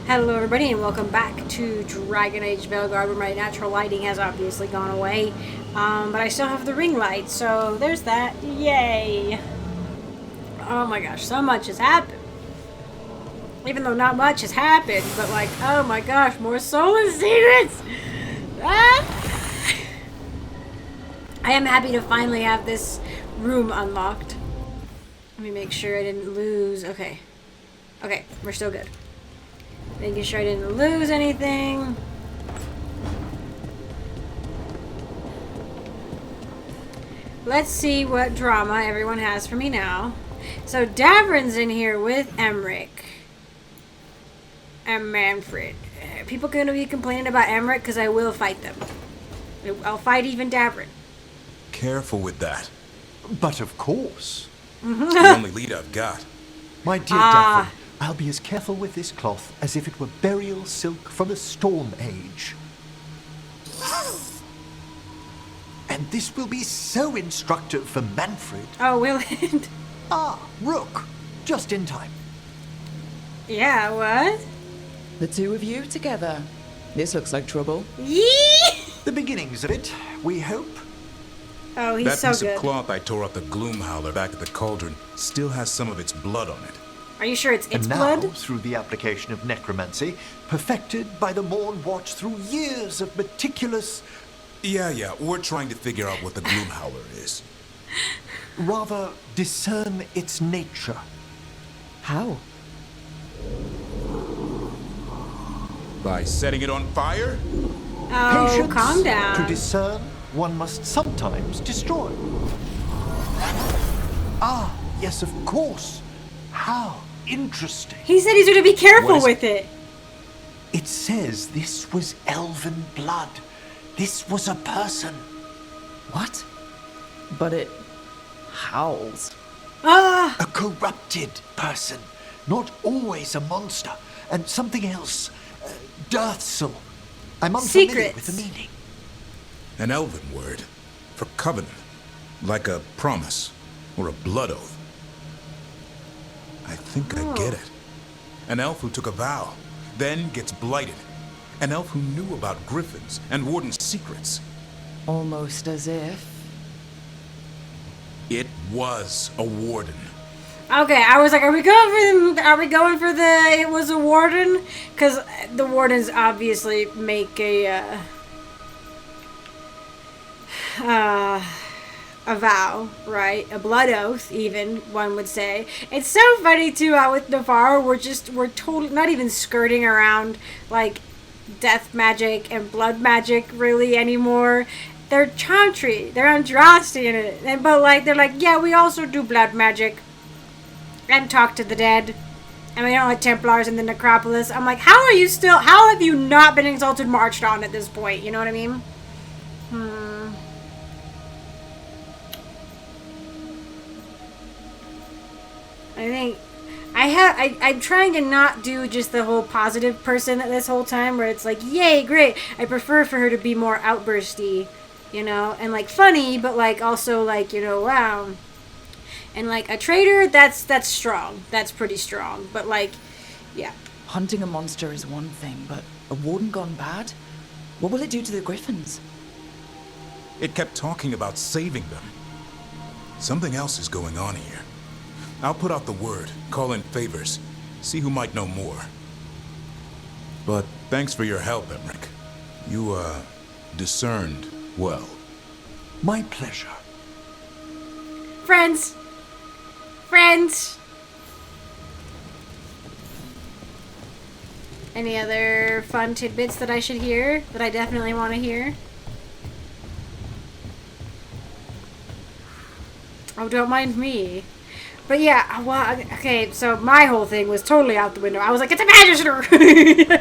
Hello everybody and welcome back to Dragon Age Veilguard, where my natural lighting has obviously gone away. But I still have the ring light, so there's that. Yay! Oh my gosh, so much has happened. Even though not much has happened, but like, oh my gosh, more Solar Secrets! Ah! I am happy to finally have this room unlocked. Let me make sure I didn't lose. Okay. Okay, we're still good. Making sure I didn't lose anything. Let's see what drama everyone has for me now. So Davrin's in here with Emmrich and Manfred. People gonna be complaining about Emmrich because I will fight them. I'll fight even Davrin. Careful with that. But of course. It's the only lead I've got. My dear Davrin, I'll be as careful with this cloth as if it were burial silk from the Storm Age. And this will be so instructive for Manfred. Oh, will it? Rook. Just in time. Yeah, what? The two of you together. This looks like trouble. Yee! The beginnings of it, we hope. Oh, he's so That piece good. of cloth I tore off the Gloom Howler back at the cauldron still has some of its blood on it. Are you sure it's And now, blood? through the application of necromancy, perfected by the Morn Watch through years of meticulous, Yeah, we're trying to figure out what the Gloom Howler is. rather discern its nature. How? By setting it on fire? Oh, Patience. calm down. To discern, one must sometimes destroy. Yes, of course. How interesting. He said he's going to be careful What is- with it. It says this was elven blood. This was a person. What? But it howls. Ah, A corrupted person. Not always a monster. And something else. Deathsel. I'm unfamiliar with the Secrets. meaning. An elven word for covenant. Like a promise or a blood oath. I think I get it. An elf who took a vow, then gets blighted. An elf who knew about griffons and warden's secrets. Almost as if. It was a warden. okay. I was like, are we going for the it was a warden? Because the wardens obviously make a vow, right? A blood oath, even one would say. It's so funny too how with Navarre we're totally not even skirting around like death magic and blood magic really anymore. They're Chantry, they're Andraste in it, but like they're like, yeah, we also do blood magic and talk to the dead. And we don't like Templars in the necropolis. I'm like, how have you not been exalted marched on at this point? You know what I mean? I think I'm trying to not do just the whole positive person this whole time where it's like, yay, great. I prefer for her to be more outbursty, you know, and like funny, but like also like, you know, wow. And like a traitor, that's strong. That's pretty strong. But like, yeah. Hunting a monster is one thing, but a warden gone bad? What will it do to the griffons? It kept talking about saving them. Something else is going on here. I'll put out the word, call in favors, see who might know more. But thanks for your help, Emmrich. You, discerned well. My pleasure. Friends. Any other fun tidbits that I should hear? That I definitely want to hear? Oh, don't mind me. But yeah, well, okay, so my whole thing was totally out the window. I was like, it's a magister!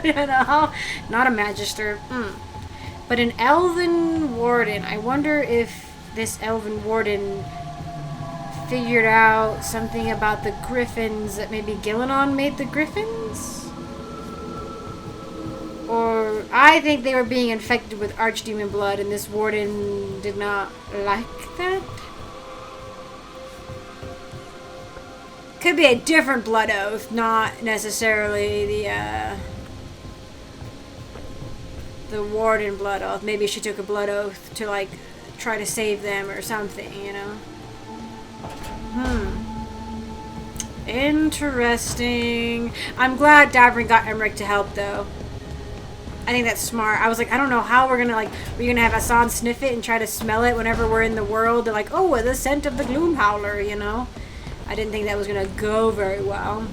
You know? Not a magister. But an elven warden. I wonder if this elven warden figured out something about the griffins that maybe Gillenon made the griffins? Or I think they were being infected with archdemon blood and this warden did not like that? Could be a different blood oath, not necessarily the the warden blood oath. Maybe she took a blood oath to, like, try to save them or something, you know? Interesting. I'm glad Davrin got Emmrich to help, though. I think that's smart. I was like, I don't know how we're gonna, like, we're gonna have Hassan sniff it and try to smell it whenever we're in the world. They're like, oh, the scent of the Gloom Howler, you know? I didn't think that was gonna go very well.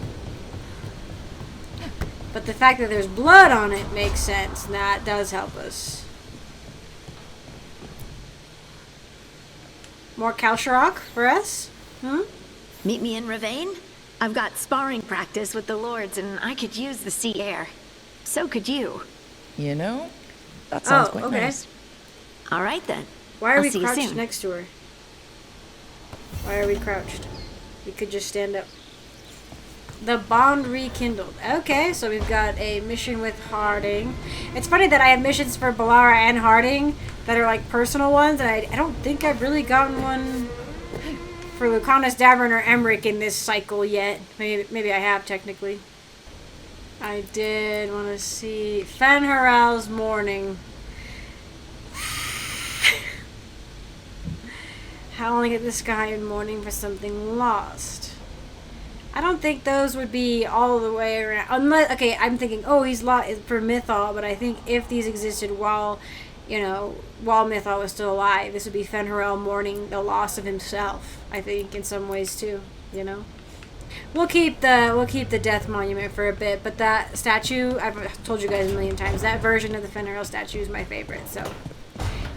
But the fact that there's blood on it makes sense, and that does help us. More Kalsharok for us? Meet me in Ravane? I've got sparring practice with the lords, and I could use the sea air. So could you. You know, that sounds quite okay. nice. All right, then. Why are I'll we see you crouched soon. next to her? Why are we crouched? We could just stand up. The bond rekindled. Okay, so we've got a mission with Harding. It's funny that I have missions for Balara and Harding that are like personal ones, and I don't think I've really gotten one for Lucanus, Davrin, or Emmrich in this cycle yet. Maybe I have, technically. I did want to see Fenharal's Mourning. Howling at the sky and mourning for something lost. I don't think those would be all the way around. Unless, okay, I'm thinking, oh, he's lost for Mythal, but I think if these existed while, you know, while Mythal was still alive, this would be Fenharal mourning the loss of himself. I think in some ways too, you know. We'll keep the death monument for a bit, but that statue, I've told you guys a million times, that version of the Fenharal statue is my favorite, so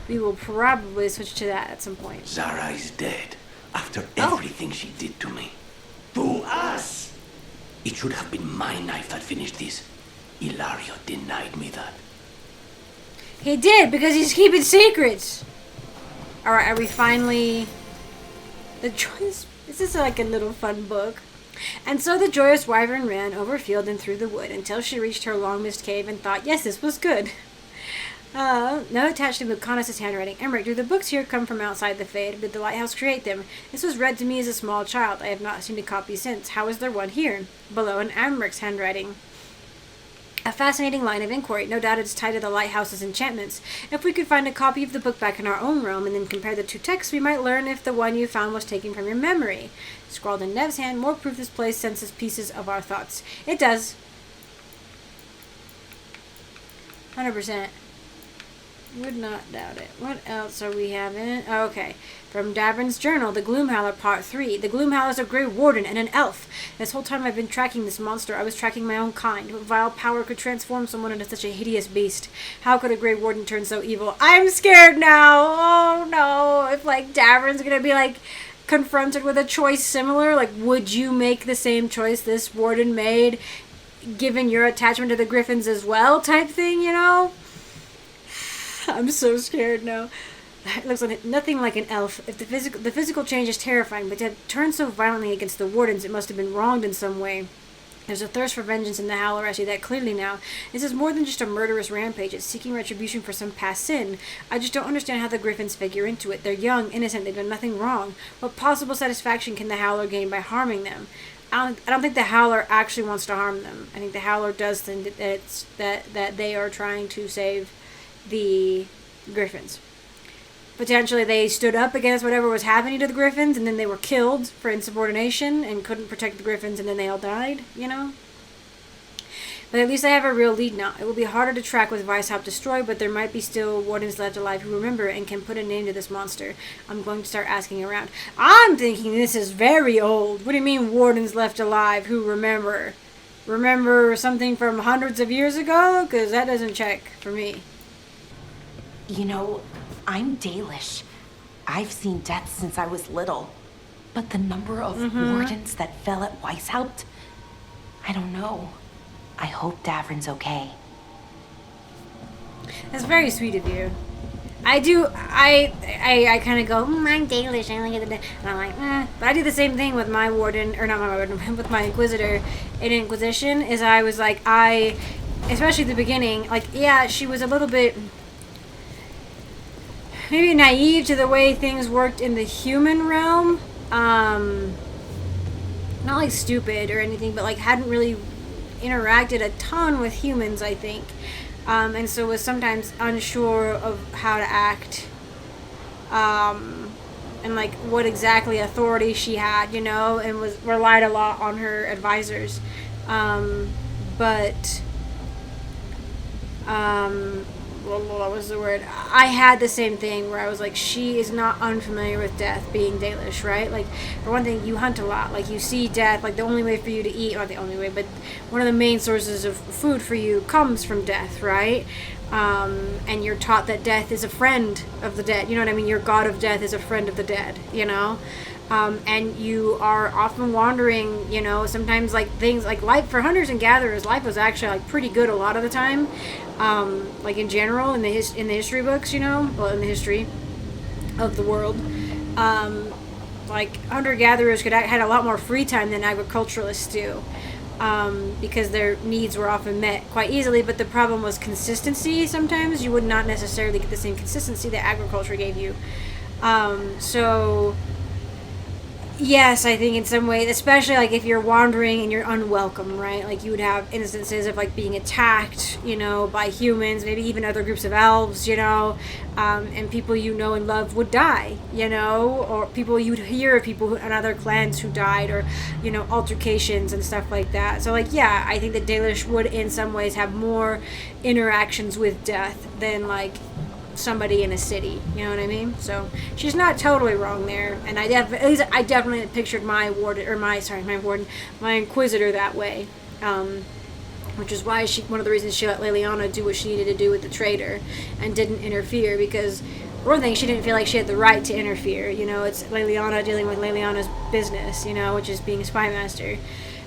we will probably switch to that at some point. Zara is dead after everything she did to me. To us! It should have been my knife that finished this. Ilario denied me that. He did, because he's keeping secrets. Alright, are we finally... The joyous... This is like a little fun book. And so the joyous wyvern ran over field and through the wood until she reached her long-missed cave and thought, yes, this was good. No attached to Lucanus' handwriting. Emmrich, do the books here come from outside the Fade? Did the lighthouse create them? This was read to me as a small child. I have not seen a copy since. How is there one here? Below in Emmrich's handwriting. A fascinating line of inquiry. No doubt it's tied to the lighthouse's enchantments. If we could find a copy of the book back in our own realm and then compare the two texts, we might learn if the one you found was taken from your memory. Scrawled in Nev's hand, more proof this place senses pieces of our thoughts. It does. 100%. Would not doubt it. What else are we having? Oh, okay. From Davrin's journal, the Gloomhowler Part 3. The Gloomhowler is a Grey Warden and an elf. This whole time I've been tracking this monster, I was tracking my own kind. What vile power could transform someone into such a hideous beast? How could a Grey Warden turn so evil? I'm scared now! Oh no! If, like, Davrin's gonna be, like, confronted with a choice similar, like, would you make the same choice this Warden made, given your attachment to the Griffins as well, type thing, you know? I'm so scared now. It looks like nothing like an elf. If the physical change is terrifying, but to turn so violently against the Wardens, it must have been wronged in some way. There's a thirst for vengeance in the Howler. I see that clearly now. This is more than just a murderous rampage. It's seeking retribution for some past sin. I just don't understand how the Griffins figure into it. They're young, innocent, they've done nothing wrong. What possible satisfaction can the Howler gain by harming them? I don't think the Howler actually wants to harm them. I think the Howler does think that they are trying to save the Griffins. Potentially they stood up against whatever was happening to the Griffins, and then they were killed for insubordination and couldn't protect the Griffins, and then they all died, you know? But at least I have a real lead now. It will be harder to track with Weishaupt destroyed, but there might be still Wardens left alive who remember and can put a name to this monster. I'm going to start asking around. I'm thinking this is very old. What do you mean Wardens left alive who remember? Remember something from hundreds of years ago? Because that doesn't check for me. You know, I'm Dalish. I've seen death since I was little. But the number of wardens that fell at Weishaupt, I don't know. I hope Davrin's okay. That's very sweet of you. I kind of go, I'm Dalish, I only get the death. And I'm like, But I do the same thing with my warden, or not my warden, with my Inquisitor in Inquisition, is I was like, especially at the beginning, like, yeah, she was a little bit... maybe naive to the way things worked in the human realm. Not like stupid or anything, but like hadn't really interacted a ton with humans, I think, and so was sometimes unsure of how to act, and like what exactly authority she had, you know, and was relied a lot on her advisors, but what was the word? I had the same thing where I was like, she is not unfamiliar with death, being Dalish, right? Like, for one thing, you hunt a lot. Like, you see death. Like, the only way for you to eat, not the only way, but one of the main sources of food for you comes from death, right? And you're taught that death is a friend of the dead. You know what I mean? Your god of death is a friend of the dead, you know? And you are often wandering, you know, sometimes like things like life for hunters and gatherers, life was actually like pretty good a lot of the time. Like in general, in the history books, you know, well, in the history of the world, like hunter-gatherers had a lot more free time than agriculturalists do, because their needs were often met quite easily. But the problem was consistency. Sometimes you would not necessarily get the same consistency that agriculture gave you. So yes, I think in some ways, especially like if you're wandering and you're unwelcome, right? Like you would have instances of like being attacked, you know, by humans, maybe even other groups of elves, you know, and people you know and love would die, you know, or people you'd hear of people in other clans who died, or, you know, altercations and stuff like that. So like, yeah, I think that Dalish would in some ways have more interactions with death than like somebody in a city, you know what I mean? So she's not totally wrong there, and I definitely pictured my Inquisitor that way, which is why one of the reasons she let Leliana do what she needed to do with the traitor and didn't interfere, because for one thing, she didn't feel like she had the right to interfere. You know, it's Leliana dealing with Leliana's business, you know, which is being a spy master,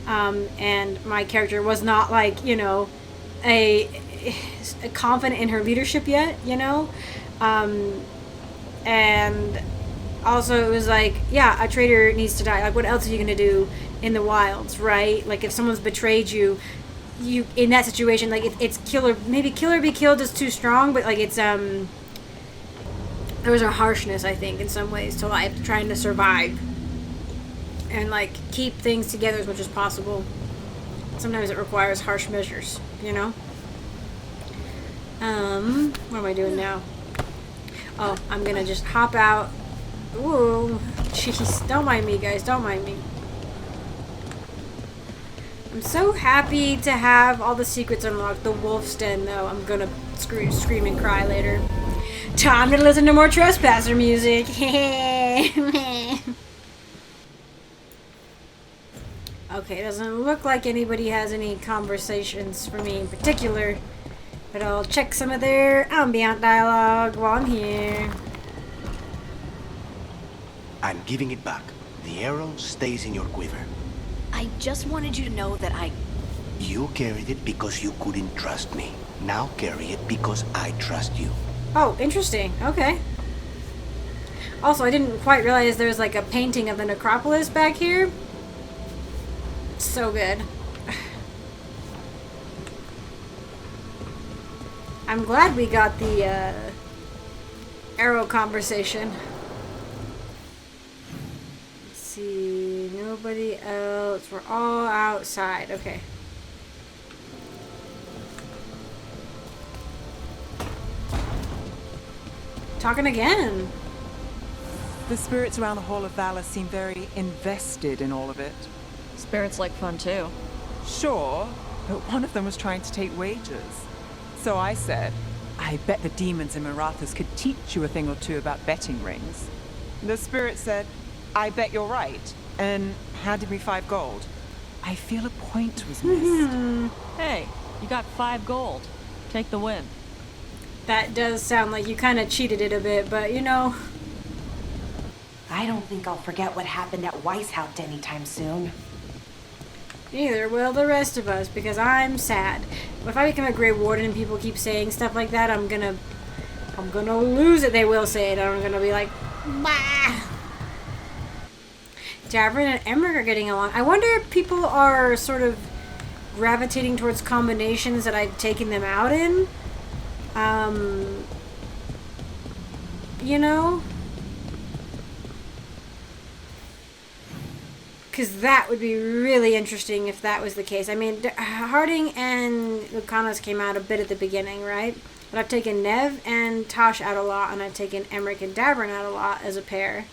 and my character was not like, you know, a confident in her leadership yet, you know, and also it was like, yeah, a traitor needs to die. Like, what else are you going to do in the wilds, right? Like, if someone's betrayed you in that situation, like, it's kill or be killed is too strong, but like, it's there was a harshness, I think, in some ways to life, trying to survive and like keep things together as much as possible. Sometimes it requires harsh measures, you know. What am I doing now? Oh, I'm gonna just hop out. Ooh, jeez, don't mind me, guys, don't mind me. I'm so happy to have all the secrets unlocked. The wolf's den, though, I'm gonna scream and cry later. Time to listen to more Trespasser music. Okay, doesn't look like anybody has any conversations for me in particular, but I'll check some of their ambient dialogue while I'm here. I'm giving it back. The arrow stays in your quiver. I just wanted you to know that You carried it because you couldn't trust me. Now carry it because I trust you. Oh, interesting. Okay. Also, I didn't quite realize there was like a painting of the necropolis back here. So good. I'm glad we got the arrow conversation. Let's see, nobody else. We're all outside. Okay. Talking again. The spirits around the Hall of Valor seem very invested in all of it. Spirits like fun too. Sure, but one of them was trying to take wages. So I said, I bet the demons in Marathas could teach you a thing or two about betting rings. The spirit said, I bet you're right, and handed me 5 gold. I feel a point was missed. Hey, you got 5 gold. Take the win. That does sound like you kind of cheated it a bit, but you know. I don't think I'll forget what happened at Weishaupt anytime soon. Neither will the rest of us, because I'm sad. If I become a Grey Warden and people keep saying stuff like that, I'm gonna lose it. They will say it. I'm gonna be like, bah. Davrin and Emmrich are getting along. I wonder if people are sort of gravitating towards combinations that I've taken them out in. You know? Because that would be really interesting if that was the case. I mean, Harding and Lucanus came out a bit at the beginning, right? But I've taken Nev and Tosh out a lot, and I've taken Emmrich and Davrin out a lot as a pair.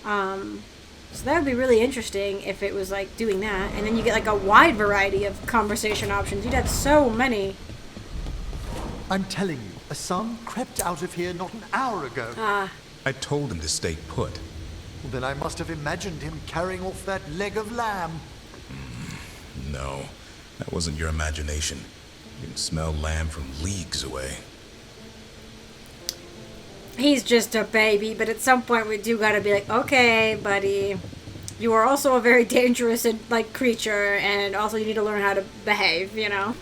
So that would be really interesting if it was like doing that. And then you get like a wide variety of conversation options. You'd have so many. I'm telling you, a son crept out of here not an hour ago. I told him to stay put. Well, then I must have imagined him carrying off that leg of lamb. No, that wasn't your imagination. You can smell lamb from leagues away. He's just a baby, but at some point we do gotta be like, okay, buddy, you are also a very dangerous like creature, and also you need to learn how to behave, you know?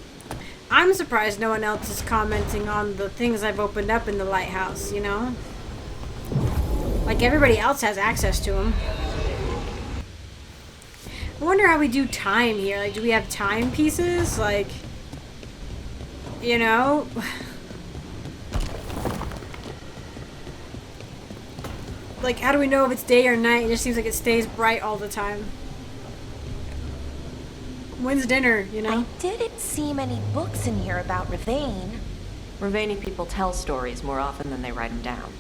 I'm surprised no one else is commenting on the things I've opened up in the lighthouse, you know? Like, everybody else has access to them. I wonder how we do time here. Like, do we have time pieces? Like, you know? Like, how do we know if it's day or night? It just seems like it stays bright all the time. When's dinner, you know? I didn't see many books in here about Ravain. Ravani people tell stories more often than they write them down.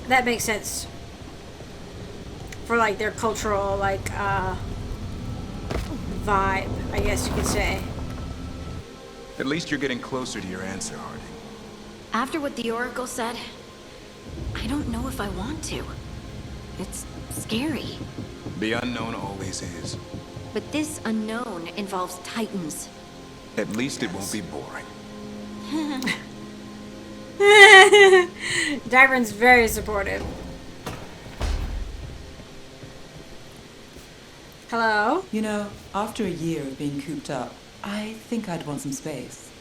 That makes sense. For, like, their cultural, like, vibe, I guess you could say. At least you're getting closer to your answer, Harding. After what the Oracle said, I don't know if I want to. It's scary. The unknown always is. But this unknown involves Titans. At least it won't be boring. Davrin's very supportive. Hello? You know, after a year of being cooped up, I think I'd want some space.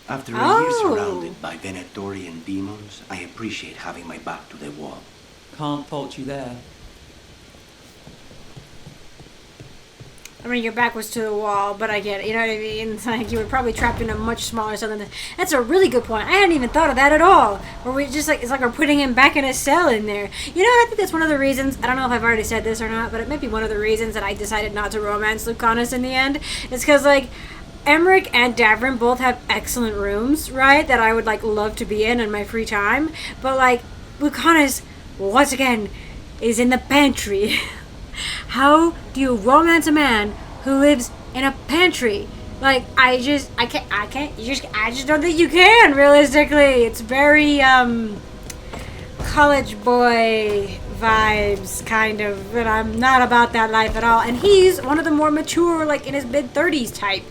After a year surrounded by Venatorian demons, I appreciate having my back to the wall. Can't fault you there. I mean, your back was to the wall, but I get it. You know what I mean? It's like you were probably trapped in a much smaller cell than that. That's a really good point. I hadn't even thought of that at all. Where we just like, it's like we're putting him back in a cell in there. You know what? I think that's one of the reasons, I don't know if I've already said this or not, but it might be one of the reasons that I decided not to romance Lucanus in the end. It's because, like, Emmrich and Davrin both have excellent rooms, right? That I would, like, love to be in my free time. But, like, Lucanus, once again, is in the pantry. How do you romance a man who lives in a pantry? Like, I just don't think you can, realistically. It's very, college boy vibes, kind of, and I'm not about that life at all. And he's one of the more mature, like, in his mid-30s type.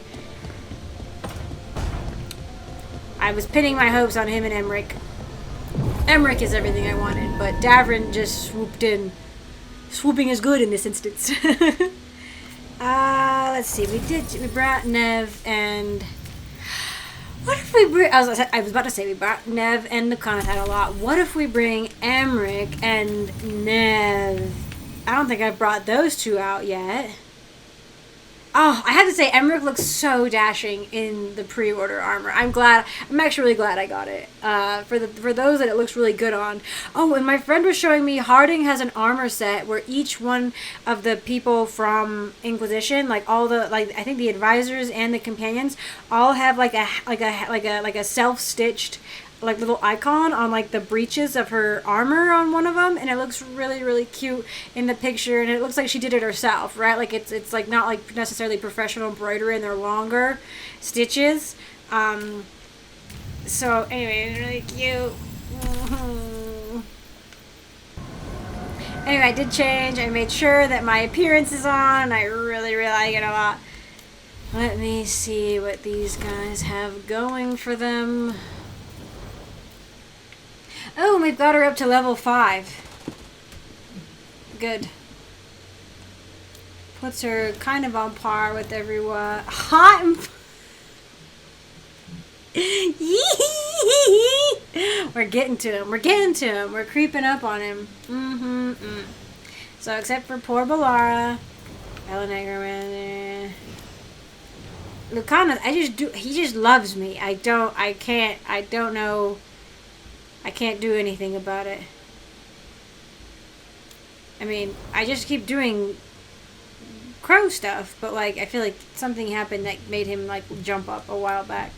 I was pinning my hopes on him and Emmrich. Emmrich is everything I wanted, but Davrin just swooped in. Swooping is good in this instance. Let's see. We brought Nev and... What if we bring... I was about to say we brought Nev and Lucanus out a lot. What if we bring Emmrich and Nev? I don't think I've brought those two out yet. Oh, I have to say, Emmrich looks so dashing in the pre-order armor. I'm actually really glad I got it. For those that it looks really good on. Oh, and my friend was showing me Harding has an armor set where each one of the people from Inquisition, like all the, like I think the advisors and the companions, all have like a self-stitched like little icon on like the breeches of her armor on one of them, and it looks really, really cute in the picture, and it looks like she did it herself, right? Like it's like not like necessarily professional embroidery, and they're longer stitches. So anyway, it's really cute. Anyway, I did change. I made sure that my appearance is on. I really, really like it a lot. Let me see what these guys have going for them. Oh, we've got her up to level 5. Good. Puts her kind of on par with everyone. Hot and... We're getting to him. We're getting to him. We're creeping up on him. So, except for poor Balara. Lucanus, he just loves me. I don't know. I can't do anything about it. I mean, I just keep doing crow stuff, but like I feel like something happened that made him like jump up a while back.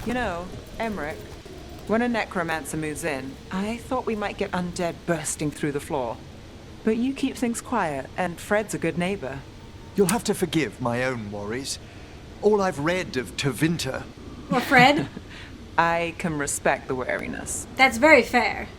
You know, Emmrich, when a necromancer moves in, I thought we might get undead bursting through the floor. But you keep things quiet, and Fred's a good neighbor. You'll have to forgive my own worries. All I've read of Tevinter. Well, Fred? I can respect the wariness. That's very fair.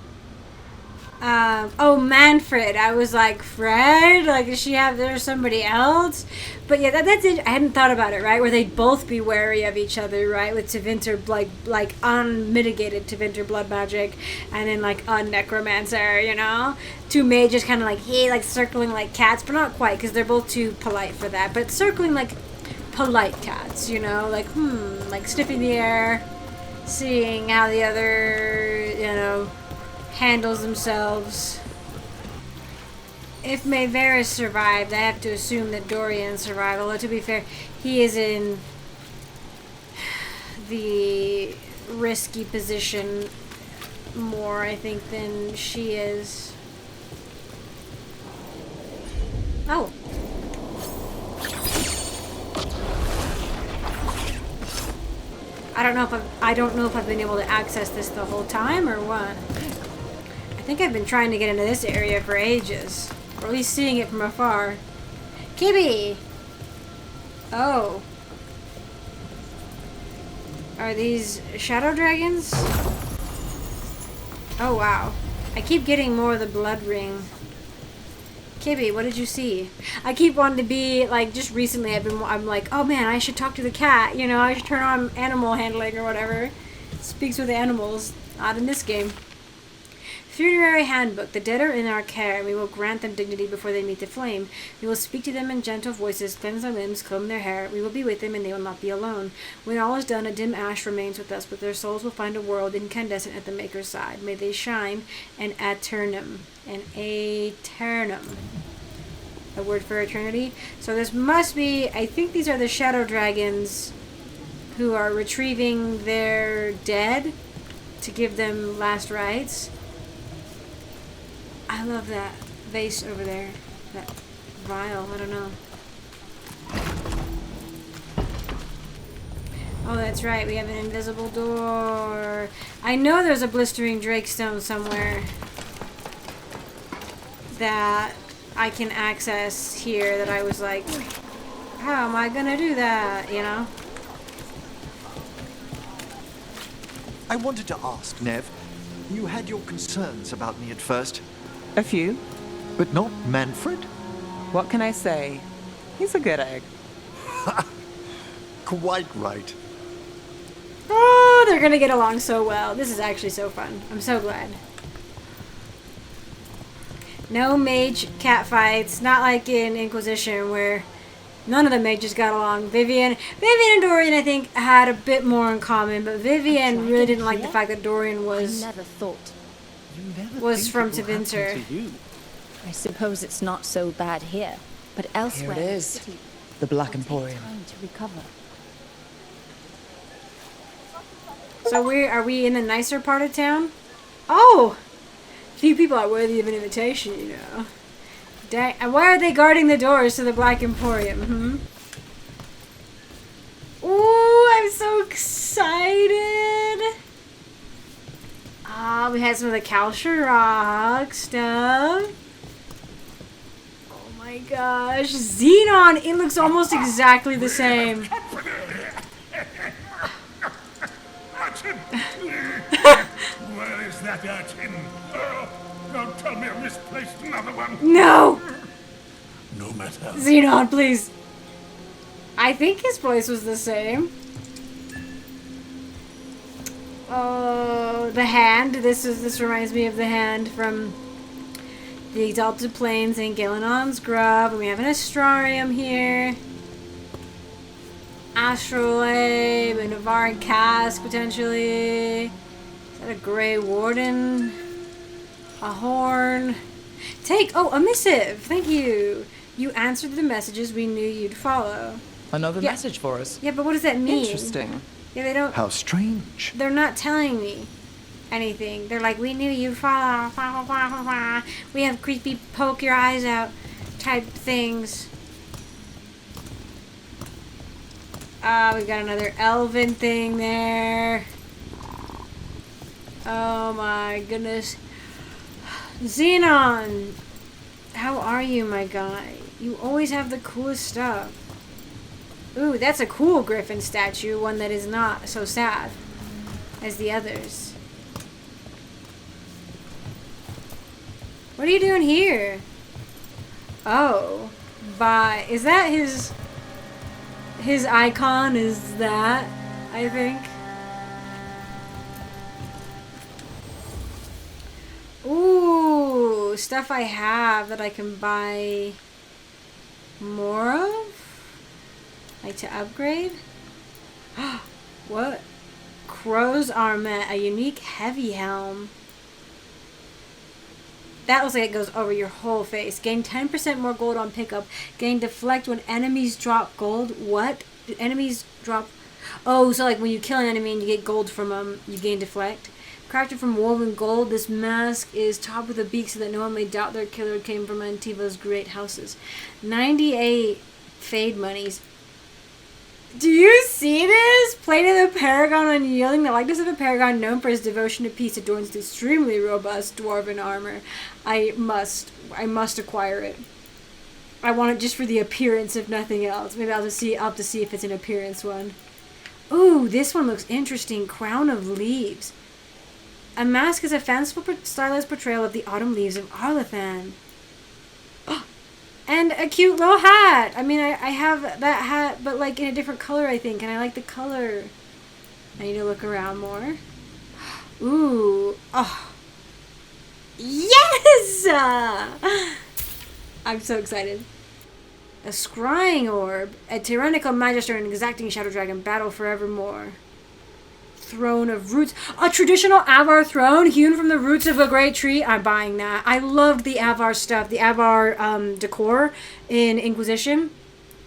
Oh, Manfred. I was like, Fred? Like, does she have, there's somebody else? But yeah, that's it. I hadn't thought about it, right? Where they'd both be wary of each other, right? With Tevinter, like unmitigated Tevinter blood magic, and then like a necromancer, you know? Two mages kind of like, hey, like circling like cats, but not quite, because they're both too polite for that. But circling like polite cats, you know? Like, like sniffing the air, seeing how the other, you know, handles themselves. If Mayveris survived, I have to assume that Dorian survived. Although, to be fair, he is in the risky position more, I think, than she is. Oh. I don't know if I've been able to access this the whole time or what. I think I've been trying to get into this area for ages. Or at least seeing it from afar. Kibby! Oh. Are these shadow dragons? Oh, wow. I keep getting more of the blood ring. Kibby, what did you see? I keep wanting to be, like, just recently I'm like, oh man, I should talk to the cat. You know, I should turn on animal handling or whatever. Speaks with animals. Not in this game. Funerary Handbook. The dead are in our care, and we will grant them dignity before they meet the flame. We will speak to them in gentle voices, cleanse their limbs, comb their hair. We will be with them, and they will not be alone. When all is done, a dim ash remains with us, but their souls will find a world incandescent at the Maker's side. May they shine an aeternum. An aeternum. A word for eternity. So this must be, I think these are the shadow dragons who are retrieving their dead to give them last rites. I love that vase over there. That vial, I don't know. Oh, that's right, we have an invisible door. I know there's a blistering drakestone somewhere that I can access here that I was like, how am I gonna do that, you know? I wanted to ask, Nev. You had your concerns about me at first. A few. But not Manfred? What can I say? He's a good egg. Quite right. Oh, they're gonna get along so well. This is actually so fun. I'm so glad. No mage cat fights. Not like in Inquisition where none of the mages got along. Vivian and Dorian, I think, had a bit more in common, but Vivian really didn't like the fact that Dorian was from Tevinter. I suppose it's not so bad here, but elsewhere Here it is, the Black Emporium. time to recover. So are we in the nicer part of town? Oh! Few people are worthy of an invitation, you know. Dang, and why are they guarding the doors to the Black Emporium? Ooh, I'm so excited! Ah, we had some of the Kalsher Rock stuff. Oh my gosh, Xenon! It looks almost exactly the same. Where is that urchin? Oh, don't tell me I misplaced another one. No! No matter. Xenon, please. I think his voice was the same. Oh, the hand. This reminds me of the hand from the Exalted Plains and Galenon's Grove. And we have an Astrarium here. Astrolabe, a Navaran cask, potentially. Is that a Grey Warden? A horn. A missive. Thank you. You answered the messages we knew you'd follow. Another message for us. Yeah, but what does that mean? Interesting. Yeah, they don't. How strange. They're not telling me. anything. They're like, we knew you'd fall off. We have creepy poke your eyes out type things. We got another elven thing there. Oh my goodness. Xenon! How are you, my guy? You always have the coolest stuff. Ooh, that's a cool griffin statue. One that is not so sad as the others. What are you doing here? Oh. Is that his icon? Is that, I think? Ooh, stuff I have that I can buy more of? Like to upgrade? What? Crow's Armet, a unique heavy helm. That looks like it goes over your whole face. Gain 10% more gold on pickup. Gain deflect when enemies drop gold. What? Do enemies drop... Oh, so like when you kill an enemy and you get gold from them, you gain deflect. Crafted from woven gold, this mask is topped with a beak so that no one may doubt their killer came from Antiva's great houses. 98 fade monies. Do you see this? Plated the Paragon unyielding. The likeness of a Paragon known for his devotion to peace adorns the extremely robust dwarven armor. I must acquire it. I want it just for the appearance, if nothing else. Maybe I'll have to see if it's an appearance one. Ooh, this one looks interesting. Crown of Leaves. A mask is a fanciful, stylized portrayal of the autumn leaves of Arlathan. And a cute little hat. I mean, I have that hat, but like in a different color, I think. And I like the color. I need to look around more. Ooh. Oh. Yes! I'm so excited. A scrying orb. A tyrannical magister and exacting shadow dragon battle forevermore. Throne of Roots. A traditional Avar throne hewn from the roots of a great tree. I'm buying that. I loved the Avar stuff. The Avar decor in Inquisition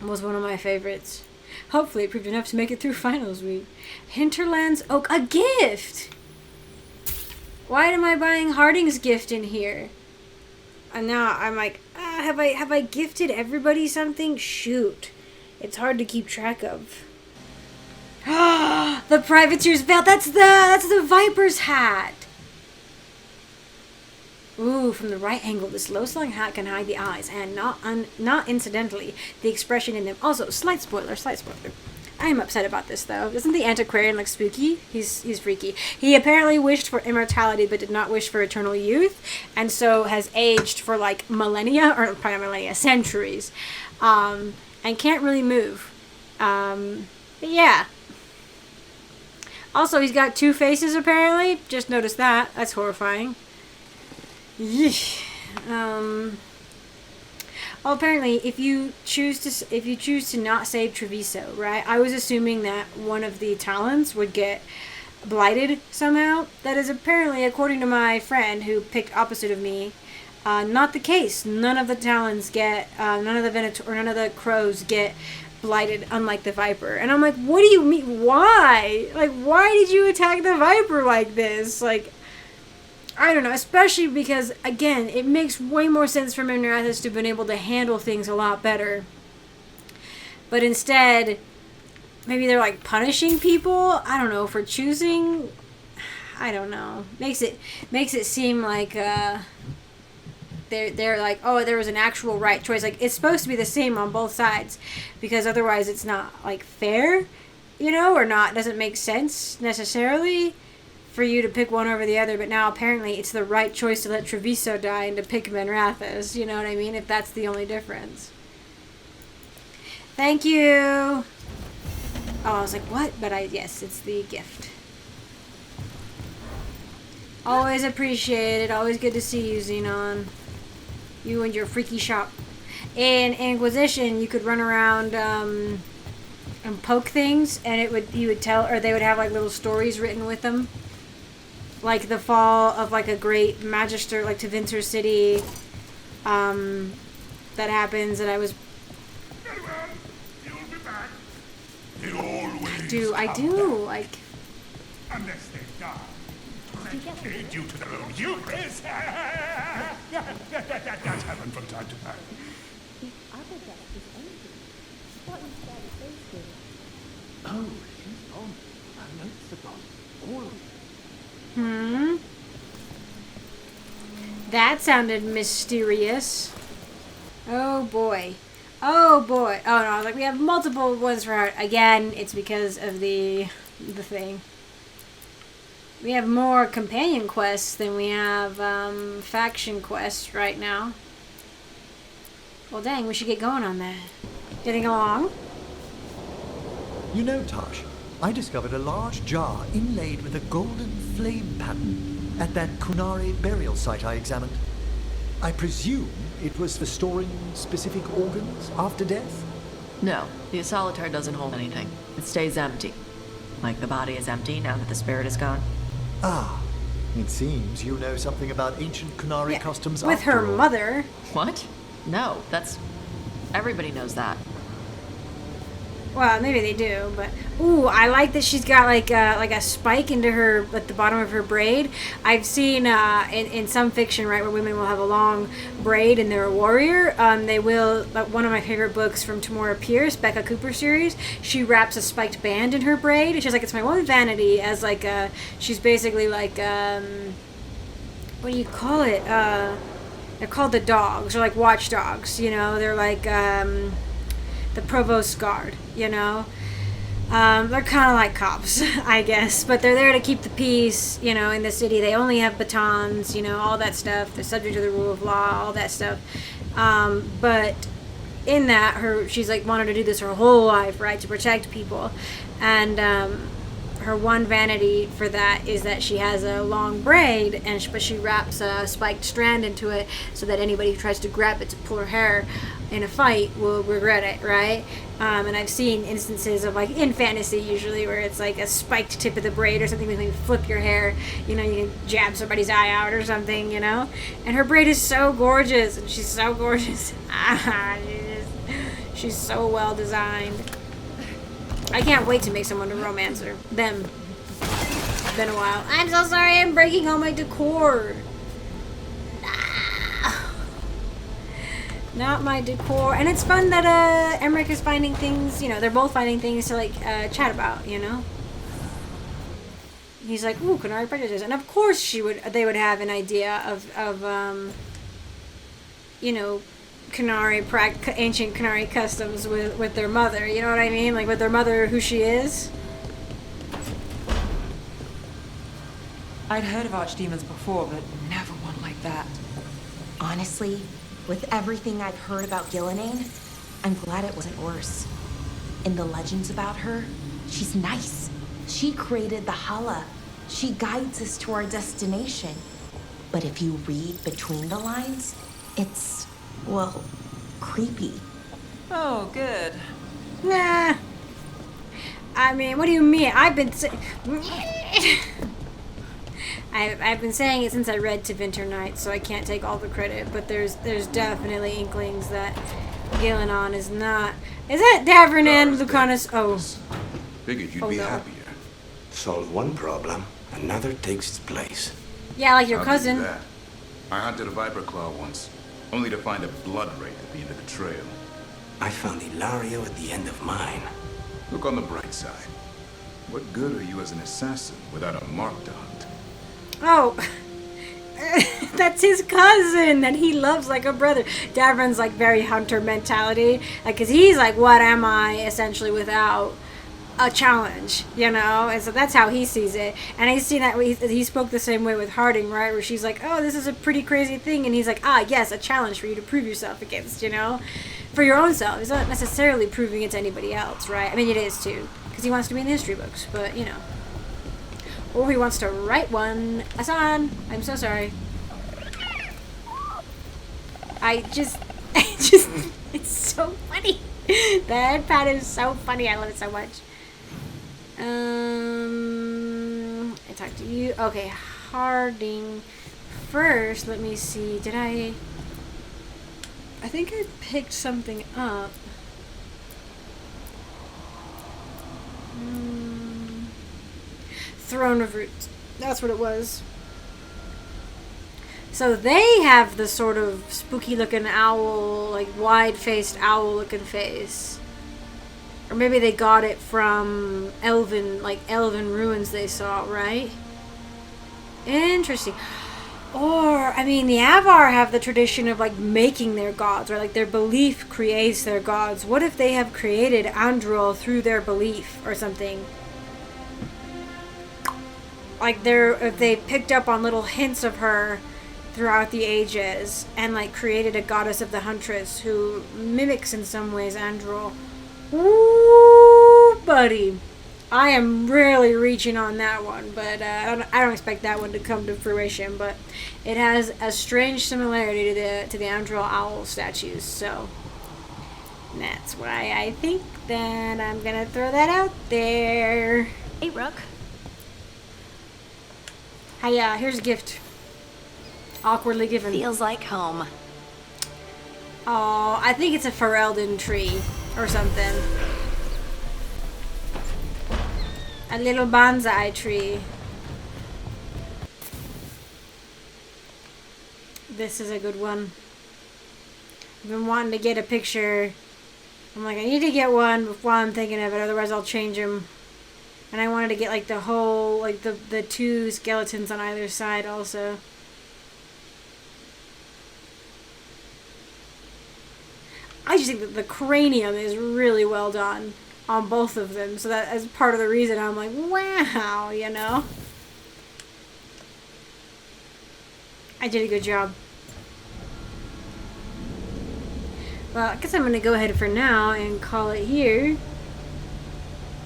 was one of my favorites. Hopefully it proved enough to make it through finals week. Hinterland's Oak. A gift! Why am I buying Harding's gift in here? And now I'm like, have I gifted everybody something? Shoot. It's hard to keep track of. The Privateer's Veil. That's the Viper's hat. Ooh, from the right angle, this low-slung hat can hide the eyes, and not incidentally, the expression in them. Also, slight spoiler. I am upset about this though. Doesn't the antiquarian look spooky? He's freaky. He apparently wished for immortality, but did not wish for eternal youth, and so has aged for like millennia, or probably not millennia, centuries, and can't really move. But yeah. Also, he's got two faces apparently. Just noticed that. That's horrifying. Yeesh. Well, apparently, if you choose to not save Treviso, right? I was assuming that one of the talents would get blighted somehow. That is apparently, according to my friend who picked opposite of me, not the case. None of the talons get, none of the crows get blighted, unlike the Viper. And I'm like, what do you mean? Why? Like, why did you attack the Viper like this? Like, I don't know, especially because, again, it makes way more sense for Minrathis to have been able to handle things a lot better. But instead, maybe they're, like, punishing people? I don't know, for choosing? I don't know. Makes it seem like, they're like, oh, there was an actual right choice. Like, it's supposed to be the same on both sides, because otherwise it's not, like, fair, you know, or not, doesn't make sense necessarily for you to pick one over the other. But now apparently it's the right choice to let Treviso die and to pick Minrathis, you know what I mean, if that's the only difference. Thank you. Oh, I was like, what? But yes, it's the gift. Always appreciate it. Always good to see you, Xenon. You and your freaky shop. In Inquisition, you could run around and poke things, and you would tell, or they would have like little stories written with them, like the fall of like a great magister, like to Vinter City. That happens, and I was. Very well. You'll be back. They always I do like. unless they die. Due to their own hubris. That happened from time to time. Oh, she's on. Her notes are gone. All of Hmm. That sounded mysterious. Oh boy. Oh boy. Oh no, like we have multiple ones for her. Again, it's because of the thing. We have more companion quests than we have faction quests right now. Well dang, we should get going on that. Getting along? You know, Tosh, I discovered a large jar inlaid with a golden flame pattern at that Kunari burial site I examined. I presume it was for storing specific organs after death? No, the Asolitar doesn't hold anything. It stays empty. Like the body is empty now that the spirit is gone. Ah, it seems you know something about ancient Kunari customs With after her all. mother. What? No, that's... Everybody knows that. Well, maybe they do, but ooh, I like that she's got like a spike into her at the bottom of her braid. I've seen in some fiction, right, where women will have a long braid and they're a warrior. They will. One of my favorite books from Tamora Pierce, Becca Cooper series. She wraps a spiked band in her braid. She's like, it's my one vanity. As like she's basically like what do you call it? They're called the dogs, or like watchdogs. You know, they're like. The Provost's Guard, you know? They're kind of like cops, I guess, but they're there to keep the peace, you know, in the city. They only have batons, you know, all that stuff. They're subject to the rule of law, all that stuff. But in that, she's like wanted to do this her whole life, right, to protect people. And her one vanity for that is that she has a long braid, but she wraps a spiked strand into it so that anybody who tries to grab it to pull her hair in a fight will regret it, right? And I've seen instances of, like, in fantasy usually, where it's like a spiked tip of the braid or something when you flip your hair, you know, you can jab somebody's eye out or something, you know? And her braid is so gorgeous, and she's so gorgeous. She's so well designed. I can't wait to make someone a romancer. Them. It's been a while. I'm so sorry, I'm breaking all my decor. Not my decor. And it's fun that Emmrich is finding things, you know, they're both finding things to like chat about, you know? He's like, ooh, Kunari prejudices. And of course they would have an idea of you know, ancient Kunari customs with their mother, you know what I mean? Like with their mother, who she is. I'd heard of archdemons before, but never one like that. Honestly, with everything I've heard about Gillinane, I'm glad it wasn't worse. In the legends about her, she's nice. She created the Hala. She guides us to our destination. But if you read between the lines, it's, well, creepy. Oh, good. Nah. I mean, what do you mean? I've been saying it since I read To Winter Night, so I can't take all the credit, but there's definitely inklings that Gillinan is not. Is that Davrin and Lucanus? Oh. Figured you'd be happier. Solve one problem, another takes its place. Yeah, like your I'll cousin. give you that. I hunted a viper claw once, only to find a blood wraith at the end of the trail. I found Ilario at the end of mine. Look on the bright side. What good are you as an assassin without a mark to hunt? Oh, that's his cousin that he loves like a brother. Davrin's like very hunter mentality, like, cause he's like, what am I essentially without a challenge, you know? And so that's how he sees it. And I see that he spoke the same way with Harding, right? Where she's like, oh, this is a pretty crazy thing, and he's like, ah, yes, a challenge for you to prove yourself against, you know, for your own self. He's not necessarily proving it to anybody else, right? I mean, it is too, because he wants to be in the history books, but you know. Or he wants to write one. Hassan, I'm so sorry. It's so funny. The head pat is so funny. I love it so much. I talked to you. Okay, Harding. First, let me see. Did I think I picked something up. Throne of Roots. That's what it was. So they have the sort of spooky looking owl, like wide-faced owl looking face. Or maybe they got it from elven ruins they saw, right? Interesting. Or, I mean, the Avar have the tradition of, like, making their gods, or, like, their belief creates their gods. What if they have created Androl through their belief, or something? Like, if they picked up on little hints of her throughout the ages, and, like, created a goddess of the Huntress who mimics, in some ways, Androl. Ooh, buddy. I am really reaching on that one, but I don't expect that one to come to fruition. But it has a strange similarity to the Androl owl statues, so that's why I think that I'm gonna throw that out there. Hey, Rook. Hi, here's a gift. Awkwardly given. Feels like home. Oh, I think it's a Ferelden tree or something. A little bonsai tree. This is a good one. I've been wanting to get a picture. I'm like, I need to get one while I'm thinking of it, otherwise I'll change them. And I wanted to get like the whole, like the two skeletons on either side also. I just think that the cranium is really well done on both of them, so that is part of the reason I'm like, wow, you know? I did a good job. Well, I guess I'm going to go ahead for now and call it here.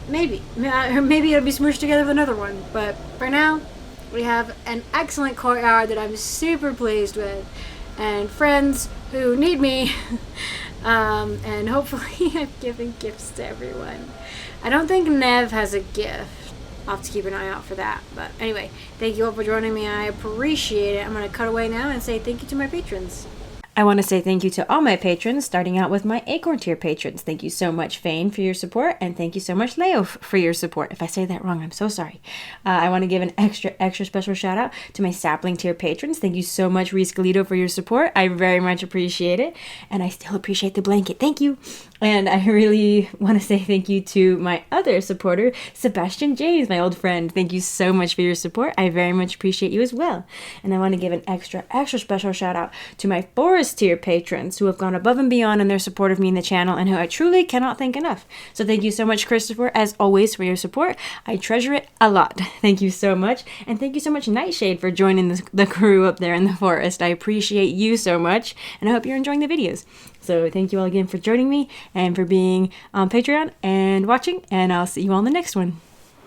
Maybe it'll be smooshed together with another one, but for now, we have an excellent courtyard that I'm super pleased with, and friends who need me. And hopefully I've given gifts to everyone. I don't think Nev has a gift. I'll have to keep an eye out for that. But anyway, thank you all for joining me. I appreciate it. I'm going to cut away now and say thank you to my patrons. I want to say thank you to all my patrons, starting out with my Acorn tier patrons. Thank you so much, Fane, for your support, and thank you so much, Leo, for your support. If I say that wrong, I'm so sorry. I want to give an extra special shout out to my Sapling tier patrons. Thank you so much, Reese Galito, for your support. I very much appreciate it, and I still appreciate the blanket. Thank you. And I really want to say thank you to my other supporter, Sebastian James, my old friend. Thank you so much for your support. I very much appreciate you as well. And I want to give an extra special shout out to my Forest tier patrons who have gone above and beyond in their support of me in the channel and who I truly cannot thank enough. So thank you so much, Christopher, as always, for your support. I treasure it a lot. Thank you so much. And thank you so much, Nightshade, for joining the crew up there in the forest. I appreciate you so much, and I hope you're enjoying the videos. So thank you all again for joining me and for being on Patreon and watching, and I'll see you all in the next one.